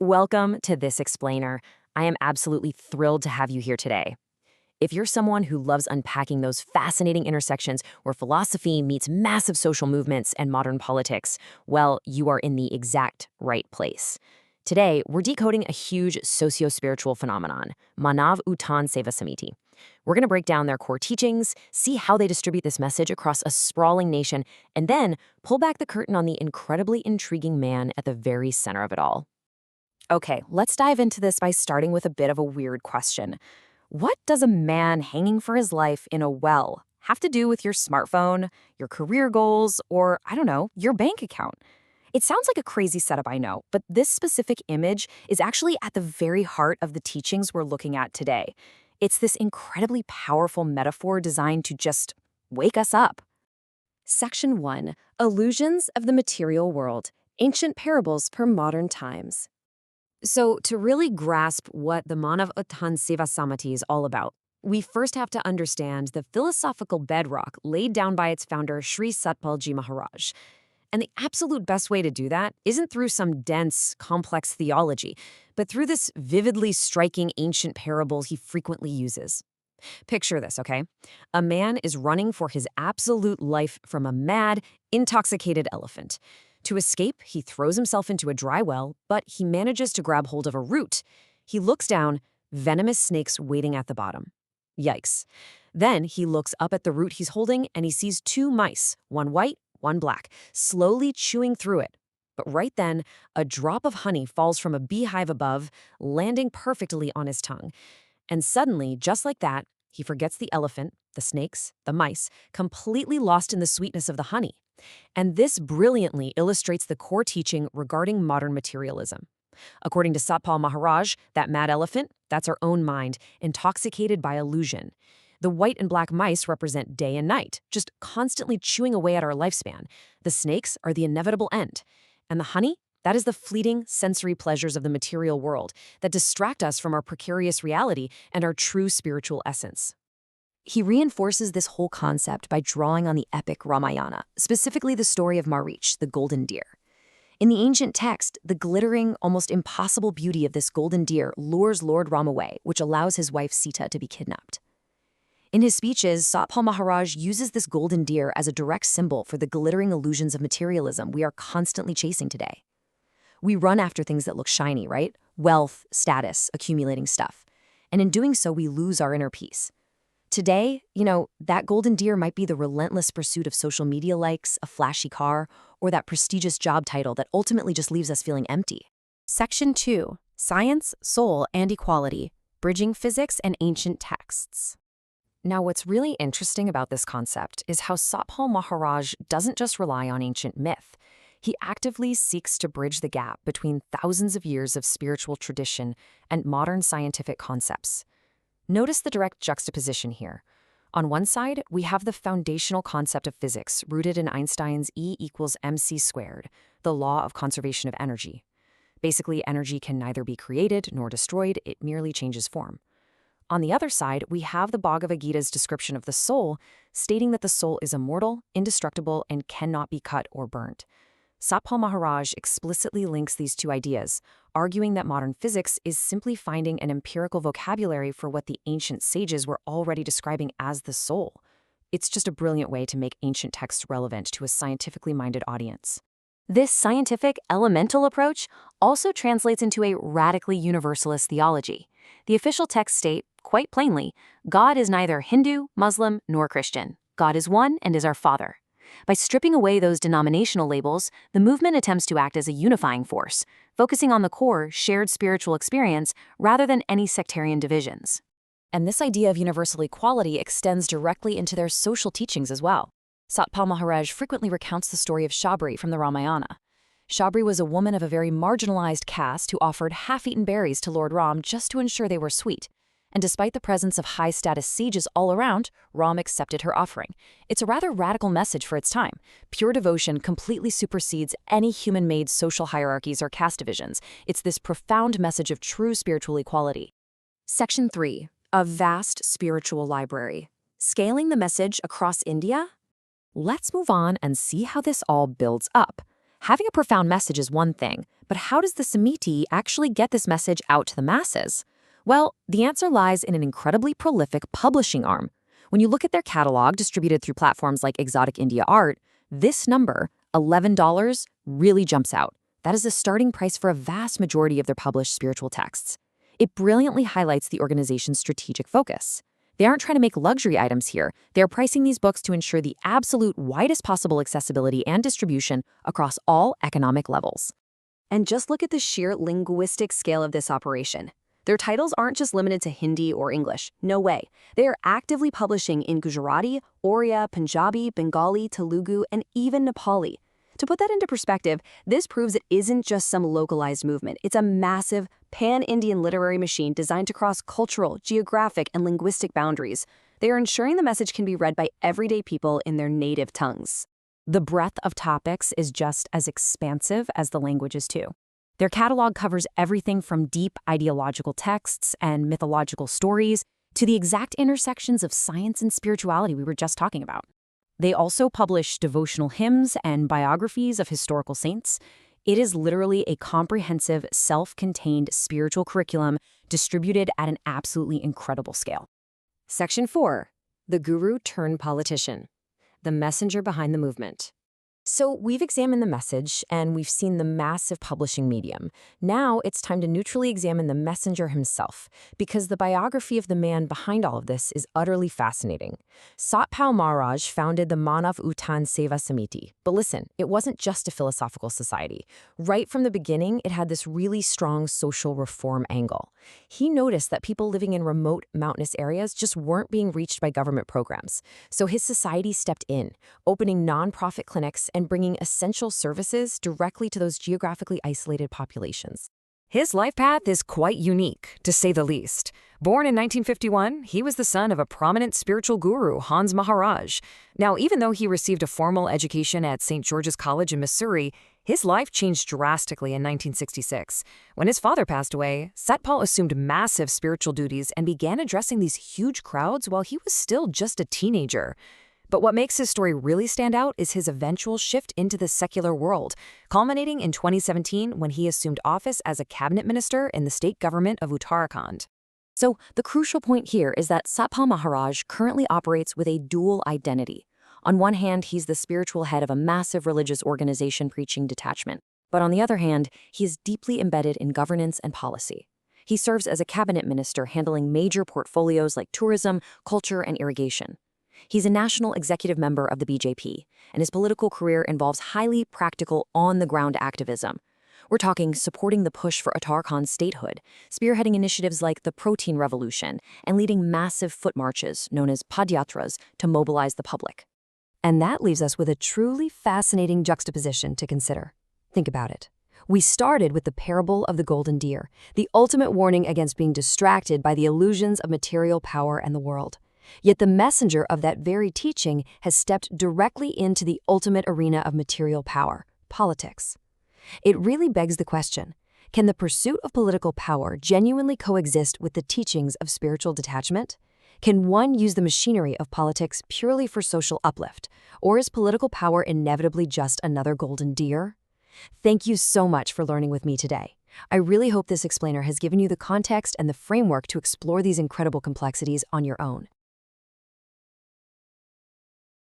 Welcome to This Explainer. I am absolutely thrilled to have you here today. If you're someone who loves unpacking those fascinating intersections where philosophy meets massive social movements and modern politics, well, you are in the exact right place. Today, we're decoding a huge socio-spiritual phenomenon, Manav Utthan Samiti. We're going to break down their core teachings, see how they distribute this message across a sprawling nation, and then pull back the curtain on the incredibly intriguing man at the very center of it all. Okay, let's dive into this by starting with a bit of a weird question. What does a man hanging for his life in a well have to do with your smartphone, your career goals, or, I don't know, your bank account? It sounds like a crazy setup, I know, but this specific image is actually at the very heart of the teachings we're looking at today. It's this incredibly powerful metaphor designed to just wake us up. Section 1. Illusions of the Material World. Ancient Parables for Modern Times. So, to really grasp what the Manav Utthan Samiti is all about, we first have to understand the philosophical bedrock laid down by its founder, Sri Satpalji Maharaj. And the absolute best way to do that isn't through some dense, complex theology, but through this vividly striking ancient parable he frequently uses. Picture this, okay? A man is running for his absolute life from a mad, intoxicated elephant. To escape, he throws himself into a dry well, but he manages to grab hold of a root. He looks down, venomous snakes waiting at the bottom. Yikes. Then he looks up at the root he's holding and he sees two mice, one white, one black, slowly chewing through it. But right then, a drop of honey falls from a beehive above, landing perfectly on his tongue. And suddenly, just like that, he forgets the elephant, the snakes, the mice, completely lost in the sweetness of the honey. And this brilliantly illustrates the core teaching regarding modern materialism. According to Satpal Maharaj, that mad elephant, that's our own mind, intoxicated by illusion. The white and black mice represent day and night, just constantly chewing away at our lifespan. The snakes are the inevitable end. And the honey, that is the fleeting sensory pleasures of the material world that distract us from our precarious reality and our true spiritual essence. He reinforces this whole concept by drawing on the epic Ramayana, specifically the story of Marich, the golden deer. In the ancient text, the glittering, almost impossible beauty of this golden deer lures Lord Ram away, which allows his wife Sita to be kidnapped. In his speeches, Satpal Maharaj uses this golden deer as a direct symbol for the glittering illusions of materialism we are constantly chasing today. We run after things that look shiny, right? Wealth, status, accumulating stuff. And in doing so, we lose our inner peace. Today, that golden deer might be the relentless pursuit of social media likes, a flashy car, or that prestigious job title that ultimately just leaves us feeling empty. Section 2. Science, Soul, and Equality. Bridging Physics and Ancient Texts. Now, what's really interesting about this concept is how Satpal Maharaj doesn't just rely on ancient myth. He actively seeks to bridge the gap between thousands of years of spiritual tradition and modern scientific concepts. Notice the direct juxtaposition here. On one side, we have the foundational concept of physics rooted in Einstein's E=mc², the law of conservation of energy. Basically, energy can neither be created nor destroyed, it merely changes form. On the other side, we have the Bhagavad Gita's description of the soul, stating that the soul is immortal, indestructible, and cannot be cut or burnt. Satpal Maharaj explicitly links these two ideas, arguing that modern physics is simply finding an empirical vocabulary for what the ancient sages were already describing as the soul. It's just a brilliant way to make ancient texts relevant to a scientifically minded audience. This scientific, elemental approach also translates into a radically universalist theology. The official texts state, quite plainly, God is neither Hindu, Muslim, nor Christian. God is one and is our Father. By stripping away those denominational labels, the movement attempts to act as a unifying force, focusing on the core, shared spiritual experience rather than any sectarian divisions. And this idea of universal equality extends directly into their social teachings as well. Satpal Maharaj frequently recounts the story of Shabri from the Ramayana. Shabri was a woman of a very marginalized caste who offered half-eaten berries to Lord Ram just to ensure they were sweet. And despite the presence of high-status sages all around, Ram accepted her offering. It's a rather radical message for its time. Pure devotion completely supersedes any human-made social hierarchies or caste divisions. It's this profound message of true spiritual equality. Section 3. A vast spiritual library. Scaling the message across India? Let's move on and see how this all builds up. Having a profound message is one thing, but how does the Samiti actually get this message out to the masses? Well, the answer lies in an incredibly prolific publishing arm. When you look at their catalog distributed through platforms like Exotic India Art, this number, $11, really jumps out. That is the starting price for a vast majority of their published spiritual texts. It brilliantly highlights the organization's strategic focus. They aren't trying to make luxury items here. They're pricing these books to ensure the absolute widest possible accessibility and distribution across all economic levels. And just look at the sheer linguistic scale of this operation. Their titles aren't just limited to Hindi or English. No way. They are actively publishing in Gujarati, Oriya, Punjabi, Bengali, Telugu, and even Nepali. To put that into perspective, this proves it isn't just some localized movement. It's a massive, pan-Indian literary machine designed to cross cultural, geographic, and linguistic boundaries. They are ensuring the message can be read by everyday people in their native tongues. The breadth of topics is just as expansive as the languages, too. Their catalog covers everything from deep ideological texts and mythological stories to the exact intersections of science and spirituality we were just talking about. They also publish devotional hymns and biographies of historical saints. It is literally a comprehensive, self-contained spiritual curriculum distributed at an absolutely incredible scale. Section 4. The Guru Turned Politician. The messenger behind the movement. So we've examined the message, and we've seen the massive publishing medium. Now it's time to neutrally examine the messenger himself, because the biography of the man behind all of this is utterly fascinating. Satpal Maharaj founded the Manav Utthan Samiti. But listen, it wasn't just a philosophical society. Right from the beginning, it had this really strong social reform angle. He noticed that people living in remote mountainous areas just weren't being reached by government programs. So his society stepped in, opening nonprofit clinics and bringing essential services directly to those geographically isolated populations. His life path is quite unique, to say the least. Born in 1951, he was the son of a prominent spiritual guru, Hans Maharaj. Now, even though he received a formal education at St. George's College in Missouri, his life changed drastically in 1966. When his father passed away, Satpal assumed massive spiritual duties and began addressing these huge crowds while he was still just a teenager. But what makes his story really stand out is his eventual shift into the secular world, culminating in 2017 when he assumed office as a cabinet minister in the state government of Uttarakhand. So the crucial point here is that Satpal Maharaj currently operates with a dual identity. On one hand, he's the spiritual head of a massive religious organization preaching detachment. But on the other hand, he is deeply embedded in governance and policy. He serves as a cabinet minister handling major portfolios like tourism, culture, and irrigation. He's a national executive member of the BJP, and his political career involves highly practical, on-the-ground activism. We're talking supporting the push for Uttarakhand statehood, spearheading initiatives like the Protein Revolution, and leading massive foot marches, known as padyatras, to mobilize the public. And that leaves us with a truly fascinating juxtaposition to consider. Think about it. We started with the parable of the golden deer, the ultimate warning against being distracted by the illusions of material power and the world. Yet the messenger of that very teaching has stepped directly into the ultimate arena of material power, politics. It really begs the question, can the pursuit of political power genuinely coexist with the teachings of spiritual detachment? Can one use the machinery of politics purely for social uplift, or is political power inevitably just another golden deer? Thank you so much for learning with me today. I really hope this explainer has given you the context and the framework to explore these incredible complexities on your own.